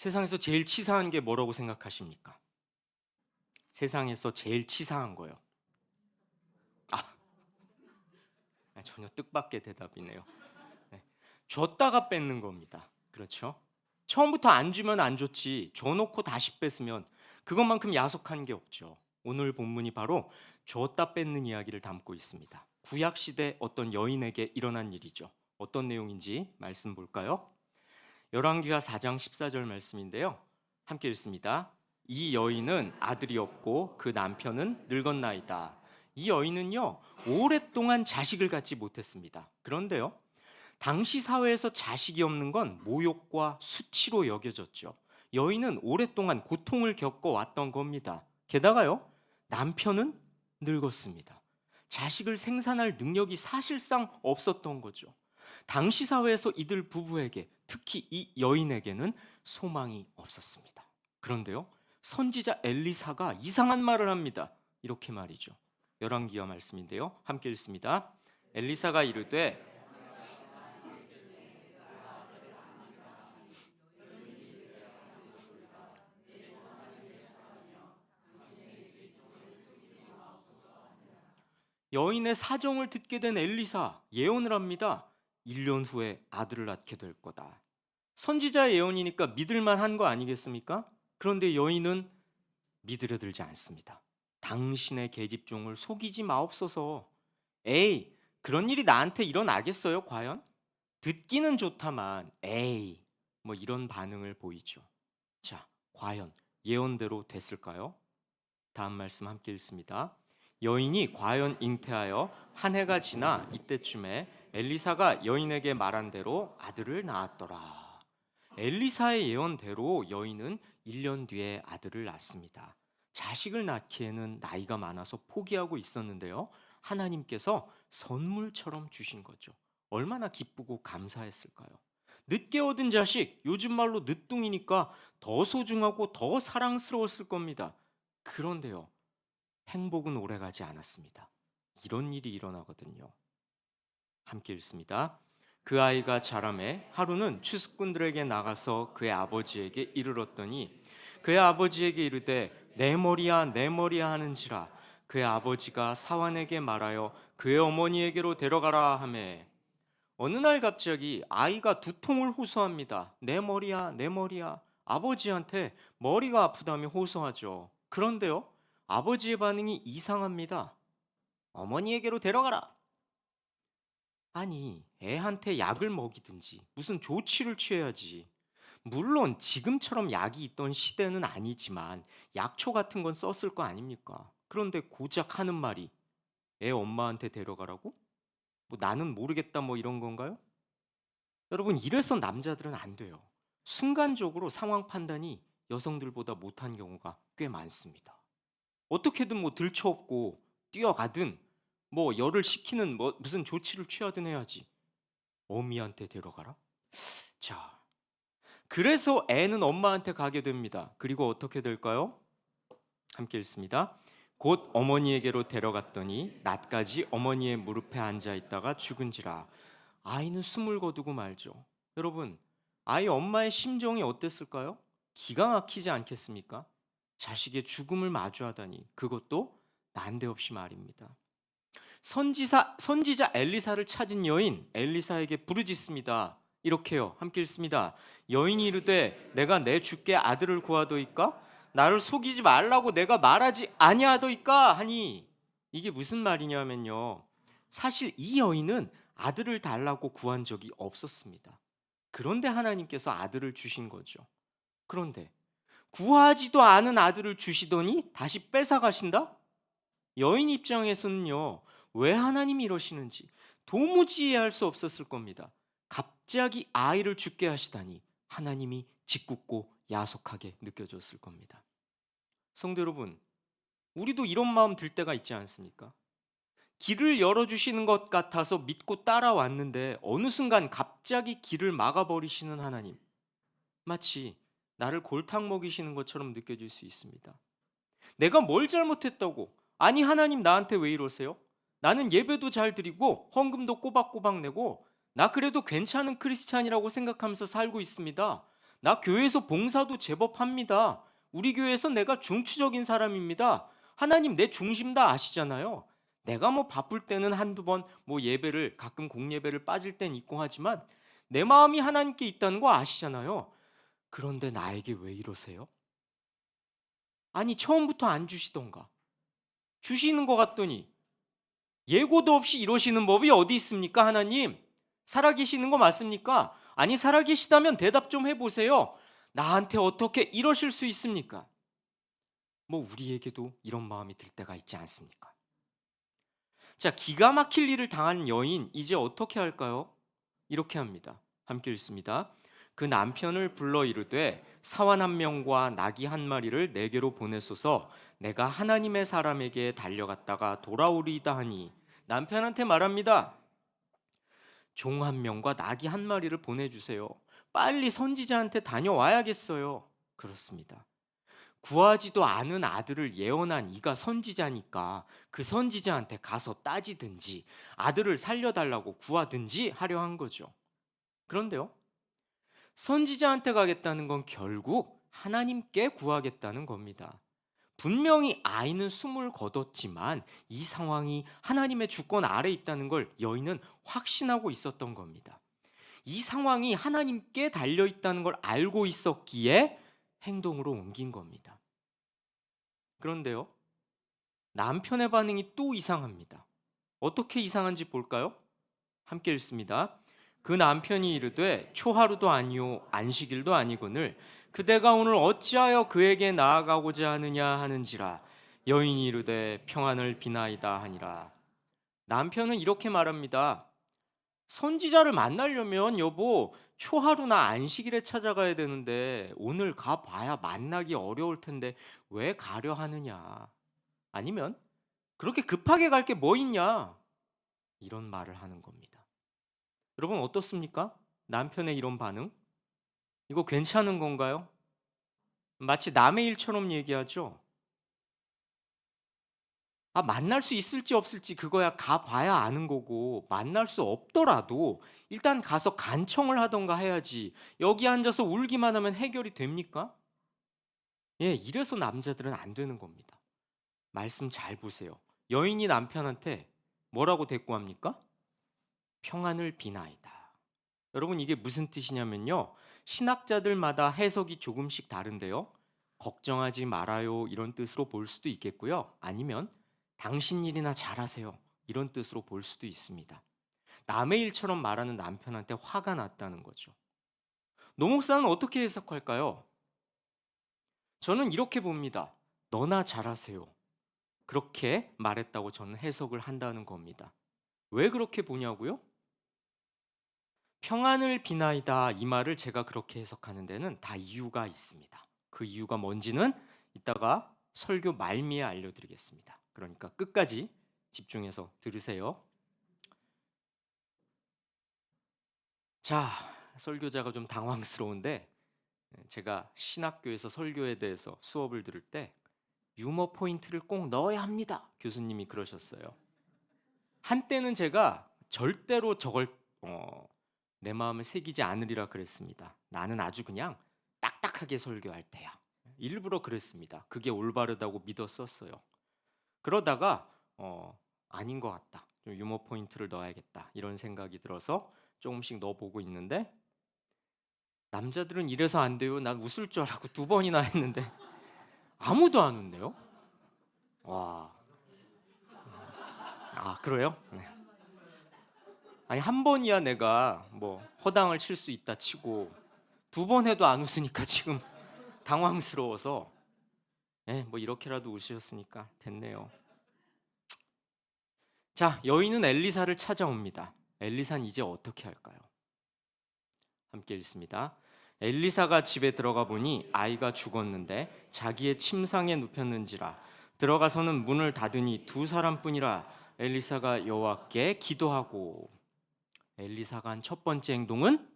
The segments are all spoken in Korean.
세상에서 제일 치사한 게 뭐라고 생각하십니까? 세상에서 제일 치사한 거요. 전혀 뜻밖의 대답이네요. 네. 줬다가 뺏는 겁니다. 그렇죠? 처음부터 안 주면 안 줬지 줘놓고 다시 뺏으면 그것만큼 야속한 게 없죠. 오늘 본문이 바로 줬다 뺏는 이야기를 담고 있습니다. 구약시대 어떤 여인에게 일어난 일이죠. 어떤 내용인지 말씀 볼까요? 열왕기하 4장 14절 말씀인데요. 함께 읽습니다. 이 여인은 아들이 없고 그 남편은 늙었나이다. 이 여인은요, 오랫동안 자식을 갖지 못했습니다. 그런데요, 당시 사회에서 자식이 없는 건 모욕과 수치로 여겨졌죠. 여인은 오랫동안 고통을 겪어왔던 겁니다. 게다가요, 남편은 늙었습니다. 자식을 생산할 능력이 사실상 없었던 거죠. 당시 사회에서 이들 부부에게, 특히 이 여인에게는 소망이 없었습니다. 그런데요, 선지자 엘리사가 이상한 말을 합니다. 이렇게 말이죠. 열왕기하 말씀인데요. 함께 읽습니다. 엘리사가 이르되 여인의 사정을 듣게 된 엘리사 예언을 합니다. 1년 후에 아들을 낳게 될 거다. 선지자 예언이니까 믿을만 한 거 아니겠습니까? 그런데 여인은 믿으려 들지 않습니다. 당신의 계집종을 속이지 마옵소서. 에이, 그런 일이 나한테 일어나겠어요, 과연? 듣기는 좋다만, 에이, 뭐 이런 반응을 보이죠. 자, 과연 예언대로 됐을까요? 다음 말씀 함께 읽습니다. 여인이 과연 잉태하여 한 해가 지나 이때쯤에 엘리사가 여인에게 말한 대로 아들을 낳았더라. 엘리사의 예언대로 여인은 1년 뒤에 아들을 낳습니다. 자식을 낳기에는 나이가 많아서 포기하고 있었는데요. 하나님께서 선물처럼 주신 거죠. 얼마나 기쁘고 감사했을까요? 늦게 얻은 자식, 요즘 말로 늦둥이니까 더 소중하고 더 사랑스러웠을 겁니다. 그런데요, 행복은 오래가지 않았습니다. 이런 일이 일어나거든요. 함께 읽습니다. 그 아이가 자라매 하루는 추수꾼들에게 나가서 그의 아버지에게 이르렀더니 그의 아버지에게 이르되 내 머리야 내 머리야 하는지라. 그의 아버지가 사환에게 말하여 그의 어머니에게로 데려가라 하매 어느 날 갑자기 아이가 두통을 호소합니다. 내 머리야 내 머리야. 아버지한테 머리가 아프다며 호소하죠. 그런데요, 아버지의 반응이 이상합니다. 어머니에게로 데려가라. 아니, 애한테 약을 먹이든지 무슨 조치를 취해야지. 물론 지금처럼 약이 있던 시대는 아니지만 약초 같은 건 썼을 거 아닙니까? 그런데 고작 하는 말이 애 엄마한테 데려가라고? 뭐 나는 모르겠다 뭐 이런 건가요? 여러분, 이래서 남자들은 안 돼요. 순간적으로 상황 판단이 여성들보다 못한 경우가 꽤 많습니다. 어떻게든 뭐 들쳐업고 뛰어가든 뭐 열을 식히는 뭐 무슨 조치를 취하든 해야지. 어미한테 데려가라? 자, 그래서 애는 엄마한테 가게 됩니다. 그리고 어떻게 될까요? 함께 읽습니다. 곧 어머니에게로 데려갔더니 낮까지 어머니의 무릎에 앉아 있다가 죽은지라. 아이는 숨을 거두고 말죠. 여러분, 아이 엄마의 심정이 어땠을까요? 기가 막히지 않겠습니까? 자식의 죽음을 마주하다니, 그것도 난데없이 말입니다. 선지자 엘리사를 찾은 여인 엘리사에게 부르짖습니다. 이렇게요. 함께 읽습니다. 여인이 이르되 내가 내 주께 아들을 구하도이까? 나를 속이지 말라고 내가 말하지 아니하도이까? 하니 이게 무슨 말이냐면요, 사실 이 여인은 아들을 달라고 구한 적이 없었습니다. 그런데 하나님께서 아들을 주신 거죠. 그런데 구하지도 않은 아들을 주시더니 다시 뺏어가신다? 여인 입장에서는요, 왜 하나님이 이러시는지 도무지 이해할 수 없었을 겁니다. 갑자기 아이를 죽게 하시다니 하나님이 짓궂고 야속하게 느껴졌을 겁니다. 성도 여러분, 우리도 이런 마음 들 때가 있지 않습니까? 길을 열어주시는 것 같아서 믿고 따라왔는데 어느 순간 갑자기 길을 막아버리시는 하나님, 마치 나를 골탕 먹이시는 것처럼 느껴질 수 있습니다. 내가 뭘 잘못했다고? 아니, 하나님 나한테 왜 이러세요? 나는 예배도 잘 드리고 헌금도 꼬박꼬박 내고 나 그래도 괜찮은 크리스찬이라고 생각하면서 살고 있습니다. 나 교회에서 봉사도 제법 합니다. 우리 교회에서 내가 중추적인 사람입니다. 하나님 내 중심 다 아시잖아요. 내가 뭐 바쁠 때는 한두 번 뭐 예배를 가끔 공예배를 빠질 땐 있고 하지만 내 마음이 하나님께 있다는 거 아시잖아요. 그런데 나에게 왜 이러세요? 아니 처음부터 안 주시던가. 주시는 것 같더니 예고도 없이 이러시는 법이 어디 있습니까, 하나님? 살아계시는 거 맞습니까? 아니 살아계시다면 대답 좀 해보세요. 나한테 어떻게 이러실 수 있습니까? 뭐 우리에게도 이런 마음이 들 때가 있지 않습니까? 자, 기가 막힐 일을 당한 여인 이제 어떻게 할까요? 이렇게 합니다. 함께 읽습니다. 그 남편을 불러 이르되 사환 한 명과 나귀 한 마리를 내게로 보내소서. 내가 하나님의 사람에게 달려갔다가 돌아오리이다 하니, 남편한테 말합니다. 종 한 명과 나귀 한 마리를 보내주세요. 빨리 선지자한테 다녀와야겠어요. 그렇습니다. 구하지도 않은 아들을 예언한 이가 선지자니까 그 선지자한테 가서 따지든지 아들을 살려달라고 구하든지 하려 한 거죠. 그런데요, 선지자한테 가겠다는 건 결국 하나님께 구하겠다는 겁니다. 분명히 아이는 숨을 거뒀지만 이 상황이 하나님의 주권 아래 있다는 걸 여인은 확신하고 있었던 겁니다. 이 상황이 하나님께 달려 있다는 걸 알고 있었기에 행동으로 옮긴 겁니다. 그런데요, 남편의 반응이 또 이상합니다. 어떻게 이상한지 볼까요? 함께 읽습니다. 그 남편이 이르되 초하루도 아니요 안식일도 아니거늘 그대가 오늘 어찌하여 그에게 나아가고자 하느냐 하는지라. 여인이 이르되 평안을 비나이다 하니라. 남편은 이렇게 말합니다. 선지자를 만나려면 여보 초하루나 안식일에 찾아가야 되는데 오늘 가봐야 만나기 어려울 텐데 왜 가려 하느냐. 아니면 그렇게 급하게 갈 게 뭐 있냐. 이런 말을 하는 겁니다. 여러분 어떻습니까? 남편의 이런 반응? 이거 괜찮은 건가요? 마치 남의 일처럼 얘기하죠. 만날 수 있을지 없을지 그거야 가봐야 아는 거고, 만날 수 없더라도 일단 가서 간청을 하던가 해야지 여기 앉아서 울기만 하면 해결이 됩니까? 예, 이래서 남자들은 안 되는 겁니다. 말씀 잘 보세요. 여인이 남편한테 뭐라고 대꾸합니까? 평안을 비나이다. 여러분 이게 무슨 뜻이냐면요, 신학자들마다 해석이 조금씩 다른데요, 걱정하지 말아요 이런 뜻으로 볼 수도 있겠고요, 아니면 당신 일이나 잘하세요 이런 뜻으로 볼 수도 있습니다. 남의 일처럼 말하는 남편한테 화가 났다는 거죠. 노 목사는 어떻게 해석할까요? 저는 이렇게 봅니다. 너나 잘하세요 그렇게 말했다고 저는 해석을 한다는 겁니다. 왜 그렇게 보냐고요? 평안을 비나이다 이 말을 제가 그렇게 해석하는 데는 다 이유가 있습니다. 그 이유가 뭔지는 이따가 설교 말미에 알려드리겠습니다. 그러니까 끝까지 집중해서 들으세요. 자, 설교자가 좀 당황스러운데 제가 신학교에서 설교에 대해서 수업을 들을 때 유머 포인트를 꼭 넣어야 합니다. 교수님이 그러셨어요. 한때는 제가 절대로 저걸 내 마음에 새기지 않으리라 그랬습니다. 나는 아주 그냥 딱딱하게 설교할 테야. 일부러 그랬습니다. 그게 올바르다고 믿었었어요. 그러다가 아닌 것 같다. 좀 유머 포인트를 넣어야겠다. 이런 생각이 들어서 조금씩 넣어보고 있는데 남자들은 이래서 안 돼요. 난 웃을 줄 알고 2번이나 했는데 아무도 안 웃네요. 와, 그래요? 네. 아니 한 번이야 내가 뭐 허당을 칠 수 있다 치고 2번 해도 안 웃으니까 지금 당황스러워서 뭐 이렇게라도 웃으셨으니까 됐네요. 자, 여인은 엘리사를 찾아옵니다. 엘리사는 이제 어떻게 할까요? 함께 읽습니다. 엘리사가 집에 들어가 보니 아이가 죽었는데 자기의 침상에 눕혔는지라. 들어가서는 문을 닫으니 2사람뿐이라. 엘리사가 여호와께 기도하고. 엘리사가 한 첫 번째 행동은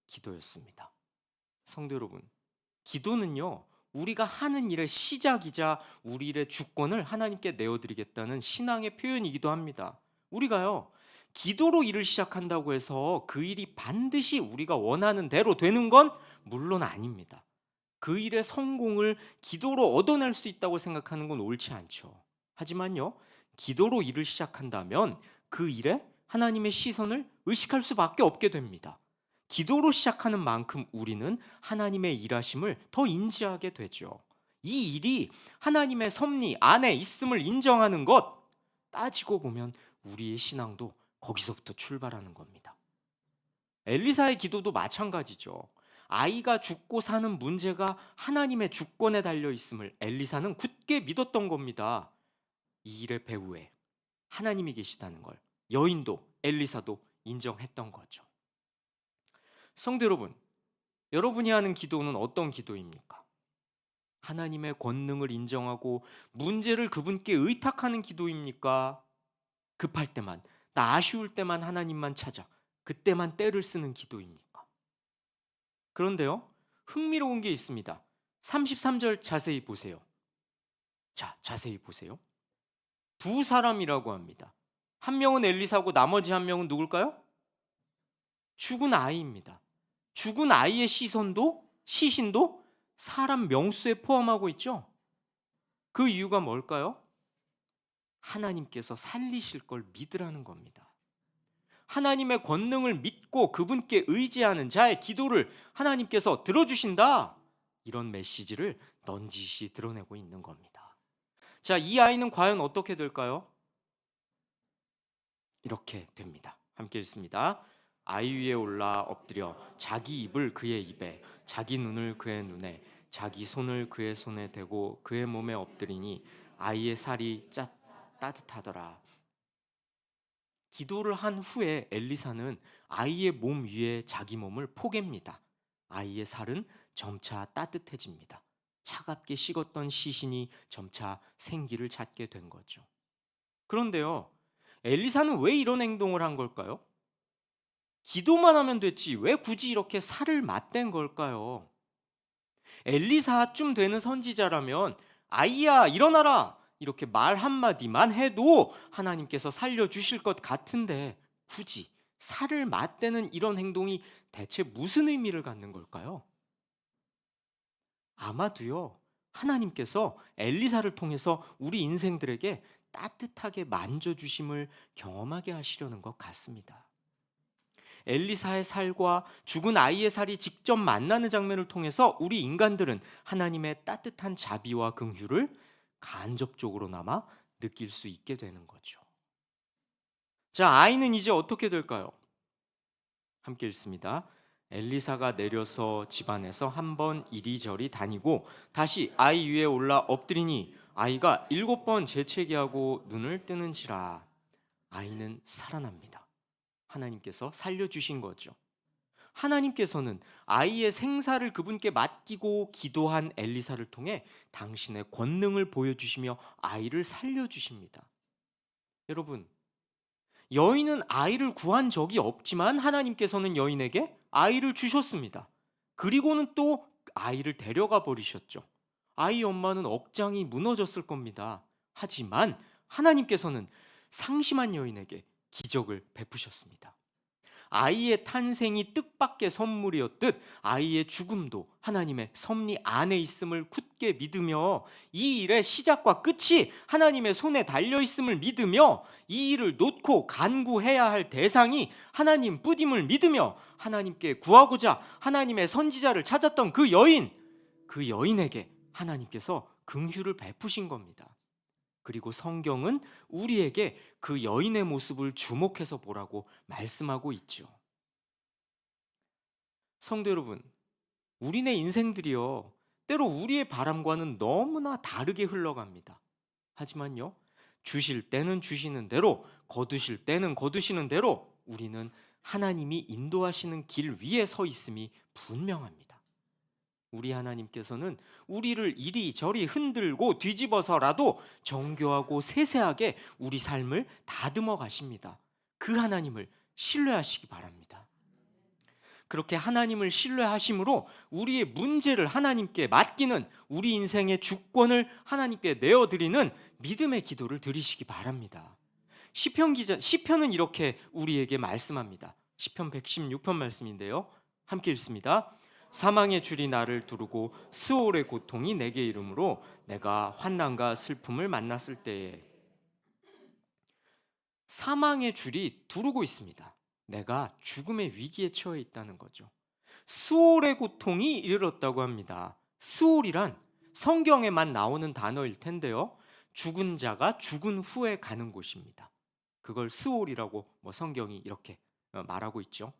기도였습니다. 성도 여러분, 기도는요 우리가 하는 일의 시작이자 우리 일의 주권을 하나님께 내어드리겠다는 신앙의 표현이기도 합니다. 우리가요 기도로 일을 시작한다고 해서 그 일이 반드시 우리가 원하는 대로 되는 건 물론 아닙니다. 그 일의 성공을 기도로 얻어낼 수 있다고 생각하는 건 옳지 않죠. 하지만요, 기도로 일을 시작한다면 그 일에 하나님의 시선을 의식할 수밖에 없게 됩니다. 기도로 시작하는 만큼 우리는 하나님의 일하심을 더 인지하게 되죠. 이 일이 하나님의 섭리 안에 있음을 인정하는 것, 따지고 보면 우리의 신앙도 거기서부터 출발하는 겁니다. 엘리사의 기도도 마찬가지죠. 아이가 죽고 사는 문제가 하나님의 주권에 달려 있음을 엘리사는 굳게 믿었던 겁니다. 이 일의 배후에 하나님이 계시다는 걸 여인도 엘리사도 인정했던 거죠. 성도 여러분, 여러분이 하는 기도는 어떤 기도입니까? 하나님의 권능을 인정하고 문제를 그분께 의탁하는 기도입니까? 급할 때만, 나 아쉬울 때만 하나님만 찾아 그때만 때를 쓰는 기도입니까? 그런데요, 흥미로운 게 있습니다. 33절 자세히 보세요. 자, 자세히 보세요. 두 사람이라고 합니다. 한 명은 엘리사고 나머지 한 명은 누굴까요? 죽은 아이입니다. 죽은 아이의 시신도 사람 명수에 포함하고 있죠. 그 이유가 뭘까요? 하나님께서 살리실 걸 믿으라는 겁니다. 하나님의 권능을 믿고 그분께 의지하는 자의 기도를 하나님께서 들어주신다. 이런 메시지를 넌지시 드러내고 있는 겁니다. 자, 이 아이는 과연 어떻게 될까요? 이렇게 됩니다. 함께 읽습니다. 아이 위에 올라 엎드려 자기 입을 그의 입에, 자기 눈을 그의 눈에, 자기 손을 그의 손에 대고 그의 몸에 엎드리니 아이의 살이 따뜻하더라. 기도를 한 후에 엘리사는 아이의 몸 위에 자기 몸을 포갭니다. 아이의 살은 점차 따뜻해집니다. 차갑게 식었던 시신이 점차 생기를 찾게 된 거죠. 그런데요, 엘리사는 왜 이런 행동을 한 걸까요? 기도만 하면 됐지 왜 굳이 이렇게 살을 맞댄 걸까요? 엘리사쯤 되는 선지자라면 아이야 일어나라 이렇게 말 한마디만 해도 하나님께서 살려주실 것 같은데 굳이 살을 맞대는 이런 행동이 대체 무슨 의미를 갖는 걸까요? 아마도요, 하나님께서 엘리사를 통해서 우리 인생들에게 따뜻하게 만져주심을 경험하게 하시려는 것 같습니다. 엘리사의 살과 죽은 아이의 살이 직접 만나는 장면을 통해서 우리 인간들은 하나님의 따뜻한 자비와 긍휼을 간접적으로나마 느낄 수 있게 되는 거죠. 자, 아이는 이제 어떻게 될까요? 함께 읽습니다. 엘리사가 내려서 집안에서 한번 이리저리 다니고 다시 아이 위에 올라 엎드리니 아이가 7번 재채기하고 눈을 뜨는지라. 아이는 살아납니다. 하나님께서 살려주신 거죠. 하나님께서는 아이의 생사를 그분께 맡기고 기도한 엘리사를 통해 당신의 권능을 보여주시며 아이를 살려주십니다. 여러분, 여인은 아이를 구한 적이 없지만 하나님께서는 여인에게 아이를 주셨습니다. 그리고는 또 아이를 데려가 버리셨죠. 아이 엄마는 억장이 무너졌을 겁니다. 하지만 하나님께서는 상심한 여인에게 기적을 베푸셨습니다. 아이의 탄생이 뜻밖의 선물이었듯 아이의 죽음도 하나님의 섭리 안에 있음을 굳게 믿으며 이 일의 시작과 끝이 하나님의 손에 달려 있음을 믿으며 이 일을 놓고 간구해야 할 대상이 하나님 뿐임을 믿으며 하나님께 구하고자 하나님의 선지자를 찾았던 그 여인에게 하나님께서 긍휼을 베푸신 겁니다. 그리고 성경은 우리에게 그 여인의 모습을 주목해서 보라고 말씀하고 있죠. 성도 여러분, 우리네 인생들이요, 때로 우리의 바람과는 너무나 다르게 흘러갑니다. 하지만요, 주실 때는 주시는 대로, 거두실 때는 거두시는 대로 우리는 하나님이 인도하시는 길 위에 서 있음이 분명합니다. 우리 하나님께서는 우리를 이리저리 흔들고 뒤집어서라도 정교하고 세세하게 우리 삶을 다듬어 가십니다. 그 하나님을 신뢰하시기 바랍니다. 그렇게 하나님을 신뢰하심으로 우리의 문제를 하나님께 맡기는, 우리 인생의 주권을 하나님께 내어드리는 믿음의 기도를 드리시기 바랍니다. 시편은 이렇게 우리에게 말씀합니다. 시편 116편 말씀인데요. 함께 읽습니다. 사망의 줄이 나를 두르고 스올의 고통이 내게 이르므로 내가 환난과 슬픔을 만났을 때에. 사망의 줄이 두르고 있습니다. 내가 죽음의 위기에 처해 있다는 거죠. 스올의 고통이 이르렀다고 합니다. 스올이란 성경에만 나오는 단어일 텐데요. 죽은 자가 죽은 후에 가는 곳입니다. 그걸 스올이라고 성경이 이렇게 말하고 있죠.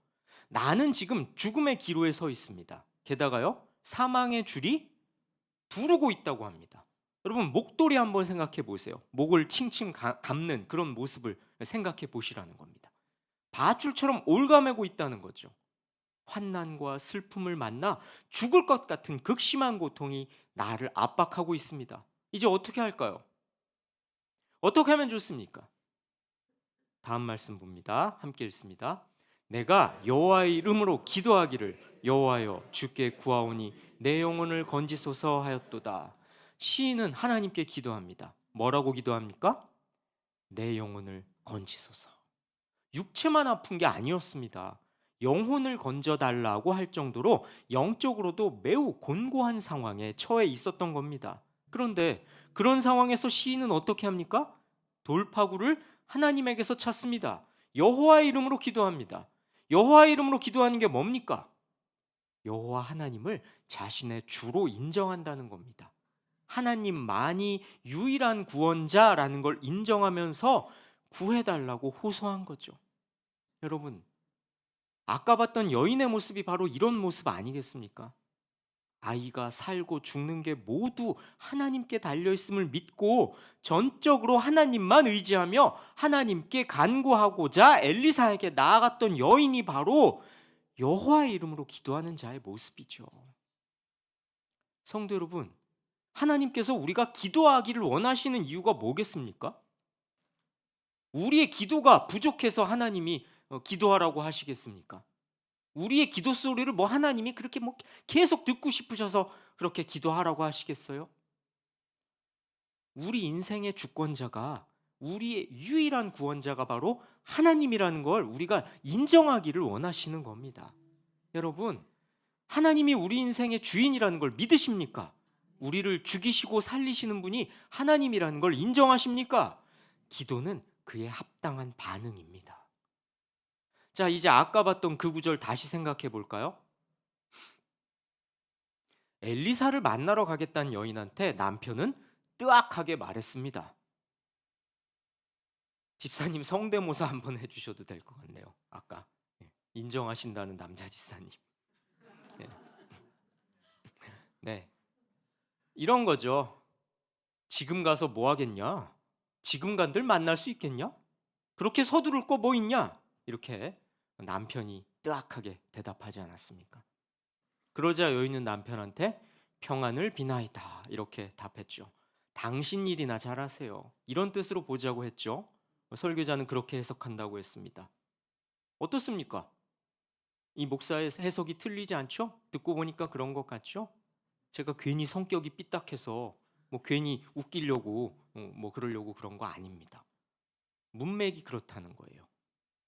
나는 지금 죽음의 기로에 서 있습니다. 게다가요, 사망의 줄이 두르고 있다고 합니다. 여러분, 목도리 한번 생각해 보세요. 목을 칭칭 감는 그런 모습을 생각해 보시라는 겁니다. 밧줄처럼 올가매고 있다는 거죠. 환난과 슬픔을 만나 죽을 것 같은 극심한 고통이 나를 압박하고 있습니다. 이제 어떻게 할까요? 어떻게 하면 좋습니까? 다음 말씀 봅니다. 함께 읽습니다. 내가 여호와의 이름으로 기도하기를 여호와여 주께 구하오니 내 영혼을 건지소서 하였도다. 시인은 하나님께 기도합니다. 뭐라고 기도합니까? 내 영혼을 건지소서. 육체만 아픈 게 아니었습니다. 영혼을 건져달라고 할 정도로 영적으로도 매우 곤고한 상황에 처해 있었던 겁니다. 그런데 그런 상황에서 시인은 어떻게 합니까? 돌파구를 하나님에게서 찾습니다. 여호와의 이름으로 기도합니다. 여호와의 이름으로 기도하는 게 뭡니까? 여호와 하나님을 자신의 주로 인정한다는 겁니다. 하나님만이 유일한 구원자라는 걸 인정하면서 구해달라고 호소한 거죠. 여러분, 아까 봤던 여인의 모습이 바로 이런 모습 아니겠습니까? 아이가 살고 죽는 게 모두 하나님께 달려있음을 믿고 전적으로 하나님만 의지하며 하나님께 간구하고자 엘리사에게 나아갔던 여인이 바로 여호와의 이름으로 기도하는 자의 모습이죠. 성도 여러분, 하나님께서 우리가 기도하기를 원하시는 이유가 뭐겠습니까? 우리의 기도가 부족해서 하나님이 기도하라고 하시겠습니까? 우리의 기도 소리를 하나님이 그렇게 계속 듣고 싶으셔서 그렇게 기도하라고 하시겠어요? 우리 인생의 주권자가, 우리의 유일한 구원자가 바로 하나님이라는 걸 우리가 인정하기를 원하시는 겁니다. 여러분, 하나님이 우리 인생의 주인이라는 걸 믿으십니까? 우리를 죽이시고 살리시는 분이 하나님이라는 걸 인정하십니까? 기도는 그에 합당한 반응입니다. 자, 이제 아까 봤던 그 구절 다시 생각해 볼까요? 엘리사를 만나러 가겠다는 여인한테 남편은 뜨악하게 말했습니다. 집사님 성대모사 한번 해주셔도 될 것 같네요. 아까 인정하신다는 남자 집사님. 네, 이런 거죠. 지금 가서 뭐 하겠냐? 지금 간들 만날 수 있겠냐? 그렇게 서두를 거 뭐 있냐? 이렇게 남편이 뜨악하게 대답하지 않았습니까? 그러자 여인은 남편한테 평안을 비나이다 이렇게 답했죠. 당신 일이나 잘하세요. 이런 뜻으로 보자고 했죠. 설교자는 그렇게 해석한다고 했습니다. 어떻습니까? 이 목사의 해석이 틀리지 않죠? 듣고 보니까 그런 것 같죠? 제가 괜히 성격이 삐딱해서 괜히 웃기려고 그러려고 그런 거 아닙니다. 문맥이 그렇다는 거예요.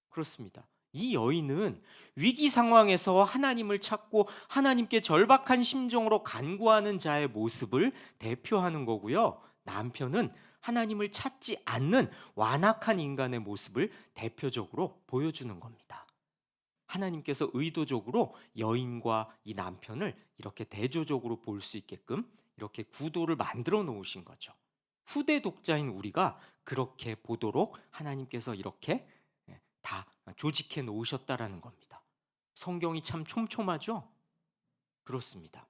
그렇습니다. 이 여인은 위기 상황에서 하나님을 찾고 하나님께 절박한 심정으로 간구하는 자의 모습을 대표하는 거고요. 남편은 하나님을 찾지 않는 완악한 인간의 모습을 대표적으로 보여주는 겁니다. 하나님께서 의도적으로 여인과 이 남편을 이렇게 대조적으로 볼 수 있게끔 이렇게 구도를 만들어 놓으신 거죠. 후대 독자인 우리가 그렇게 보도록 하나님께서 이렇게 다 조직해 놓으셨다라는 겁니다. 성경이 참 촘촘하죠? 그렇습니다.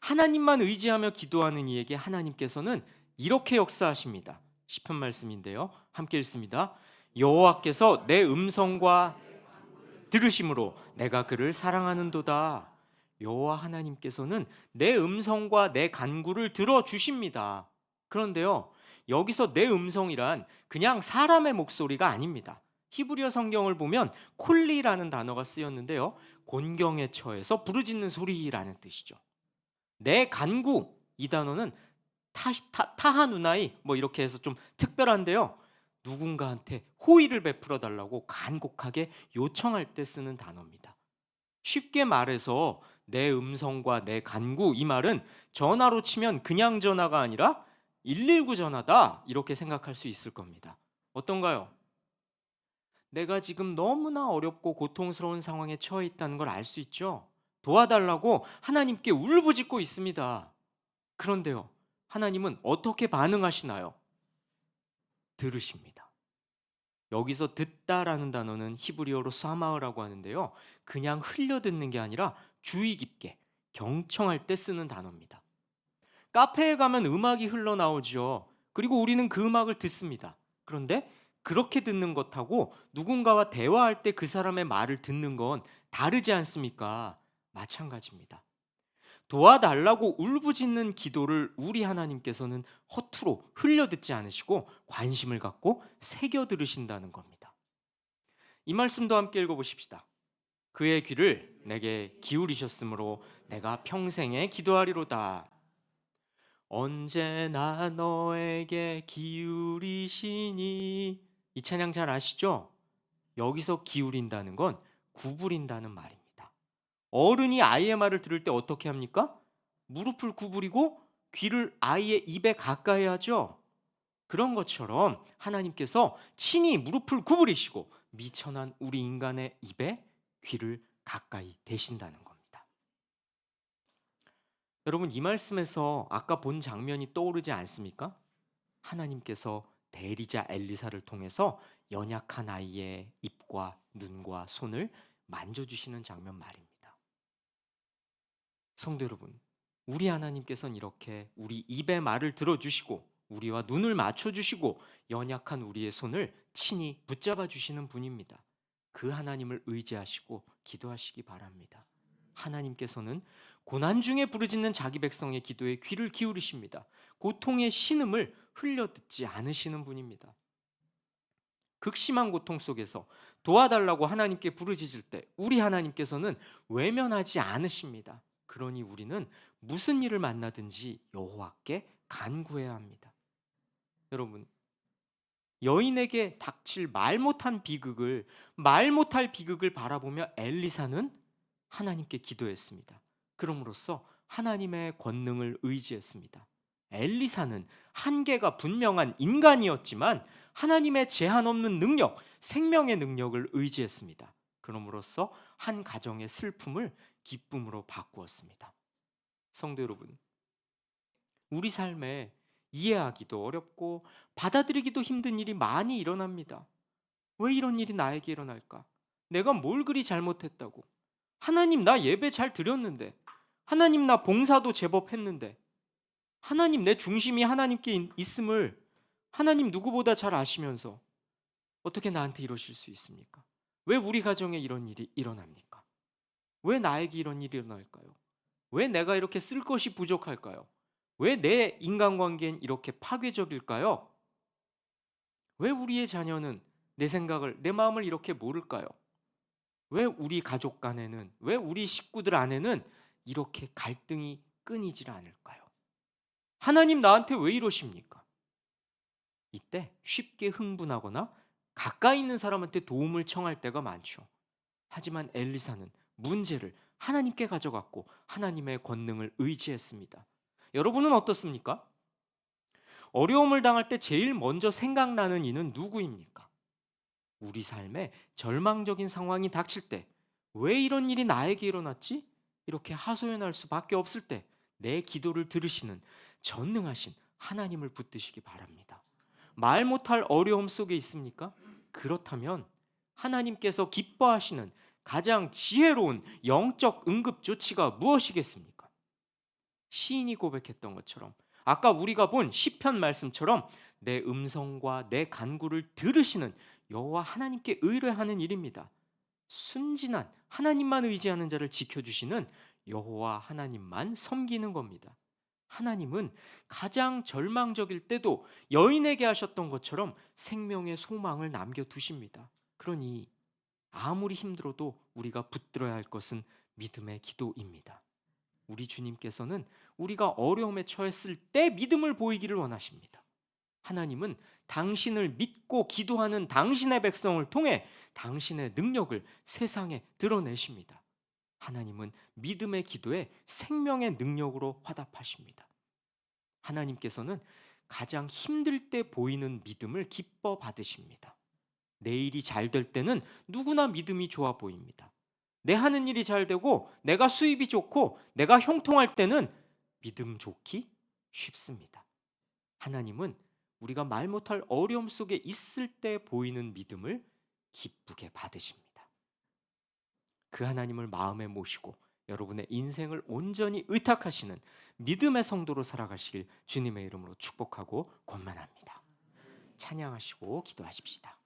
하나님만 의지하며 기도하는 이에게 하나님께서는 이렇게 역사하십니다. 시편 말씀인데요. 함께 읽습니다. 여호와께서 내 음성과 들으심으로 내가 그를 사랑하는도다. 여호와 하나님께서는 내 음성과 내 간구를 들어주십니다. 그런데요, 여기서 내 음성이란 그냥 사람의 목소리가 아닙니다. 히브리어 성경을 보면 콜리라는 단어가 쓰였는데요, 곤경에 처해서 부르짖는 소리라는 뜻이죠. 내 간구, 이 단어는 타하누나이 이렇게 해서 좀 특별한데요, 누군가한테 호의를 베풀어 달라고 간곡하게 요청할 때 쓰는 단어입니다. 쉽게 말해서 내 음성과 내 간구, 이 말은 전화로 치면 그냥 전화가 아니라 119 전화다, 이렇게 생각할 수 있을 겁니다. 어떤가요? 내가 지금 너무나 어렵고 고통스러운 상황에 처해 있다는 걸 알 수 있죠? 도와달라고 하나님께 울부짖고 있습니다. 그런데요, 하나님은 어떻게 반응하시나요? 들으십니다. 여기서 듣다라는 단어는 히브리어로 사마흐라고 하는데요, 그냥 흘려 듣는 게 아니라 주의 깊게 경청할 때 쓰는 단어입니다. 카페에 가면 음악이 흘러나오죠. 그리고 우리는 그 음악을 듣습니다. 그런데 그렇게 듣는 것하고 누군가와 대화할 때 그 사람의 말을 듣는 건 다르지 않습니까? 마찬가지입니다. 도와달라고 울부짖는 기도를 우리 하나님께서는 허투루 흘려듣지 않으시고 관심을 갖고 새겨 들으신다는 겁니다. 이 말씀도 함께 읽어보십시다. 그의 귀를 내게 기울이셨으므로 내가 평생에 기도하리로다. 언제나 너에게 기울이시니. 이 찬양 잘 아시죠? 여기서 기울인다는 건 구부린다는 말입니다. 어른이 아이의 말을 들을 때 어떻게 합니까? 무릎을 구부리고 귀를 아이의 입에 가까이 하죠. 그런 것처럼 하나님께서 친히 무릎을 구부리시고 미천한 우리 인간의 입에 귀를 가까이 대신다는 겁니다. 여러분, 이 말씀에서 아까 본 장면이 떠오르지 않습니까? 하나님께서 대리자 엘리사를 통해서 연약한 아이의 입과 눈과 손을 만져주시는 장면 말입니다. 성도 여러분, 우리 하나님께서는 이렇게 우리 입의 말을 들어주시고 우리와 눈을 맞춰주시고 연약한 우리의 손을 친히 붙잡아 주시는 분입니다. 그 하나님을 의지하시고 기도하시기 바랍니다. 하나님께서는 고난 중에 부르짖는 자기 백성의 기도에 귀를 기울이십니다. 고통의 신음을 흘려 듣지 않으시는 분입니다. 극심한 고통 속에서 도와달라고 하나님께 부르짖을 때 우리 하나님께서는 외면하지 않으십니다. 그러니 우리는 무슨 일을 만나든지 여호와께 간구해야 합니다. 여러분, 여인에게 닥칠 말 못할 비극을 바라보며 엘리사는 하나님께 기도했습니다. 그럼으로써 하나님의 권능을 의지했습니다. 엘리사는 한계가 분명한 인간이었지만 하나님의 제한 없는 능력, 생명의 능력을 의지했습니다. 그럼으로써 한 가정의 슬픔을 기쁨으로 바꾸었습니다. 성도 여러분, 우리 삶에 이해하기도 어렵고 받아들이기도 힘든 일이 많이 일어납니다. 왜 이런 일이 나에게 일어날까? 내가 뭘 그리 잘못했다고? 하나님, 나 예배 잘 드렸는데, 하나님, 나 봉사도 제법 했는데, 하나님, 내 중심이 하나님께 있음을 하나님 누구보다 잘 아시면서 어떻게 나한테 이러실 수 있습니까? 왜 우리 가정에 이런 일이 일어납니까? 왜 나에게 이런 일이 일어날까요? 왜 내가 이렇게 쓸 것이 부족할까요? 왜 내 인간관계는 이렇게 파괴적일까요? 왜 우리의 자녀는 내 생각을, 내 마음을 이렇게 모를까요? 왜 우리 가족 간에는, 왜 우리 식구들 안에는 이렇게 갈등이 끊이질 않을까요? 하나님, 나한테 왜 이러십니까? 이때 쉽게 흥분하거나 가까이 있는 사람한테 도움을 청할 때가 많죠. 하지만 엘리사는 문제를 하나님께 가져갔고 하나님의 권능을 의지했습니다. 여러분은 어떻습니까? 어려움을 당할 때 제일 먼저 생각나는 이는 누구입니까? 우리 삶에 절망적인 상황이 닥칠 때, 왜 이런 일이 나에게 일어났지? 이렇게 하소연할 수밖에 없을 때 내 기도를 들으시는 전능하신 하나님을 붙드시기 바랍니다. 말 못할 어려움 속에 있습니까? 그렇다면 하나님께서 기뻐하시는 가장 지혜로운 영적 응급 조치가 무엇이겠습니까? 시인이 고백했던 것처럼, 아까 우리가 본 시편 말씀처럼 내 음성과 내 간구를 들으시는 여호와 하나님께 의뢰하는 일입니다. 순진한 하나님만 의지하는 자를 지켜주시는 여호와 하나님만 섬기는 겁니다. 하나님은 가장 절망적일 때도 여인에게 하셨던 것처럼 생명의 소망을 남겨두십니다. 그러니 아무리 힘들어도 우리가 붙들어야 할 것은 믿음의 기도입니다. 우리 주님께서는 우리가 어려움에 처했을 때 믿음을 보이기를 원하십니다. 하나님은 당신을 믿고 기도하는 당신의 백성을 통해 당신의 능력을 세상에 드러내십니다. 하나님은 믿음의 기도에 생명의 능력으로 화답하십니다. 하나님께서는 가장 힘들 때 보이는 믿음을 기뻐 받으십니다. 내 일이 잘 될 때는 누구나 믿음이 좋아 보입니다. 내 하는 일이 잘 되고 내가 수입이 좋고 내가 형통할 때는 믿음 좋기 쉽습니다. 하나님은 우리가 말 못할 어려움 속에 있을 때 보이는 믿음을 기쁘게 받으십니다. 그 하나님을 마음에 모시고 여러분의 인생을 온전히 의탁하시는 믿음의 성도로 살아가실 주님의 이름으로 축복하고 권면합니다. 찬양하시고 기도하십시다.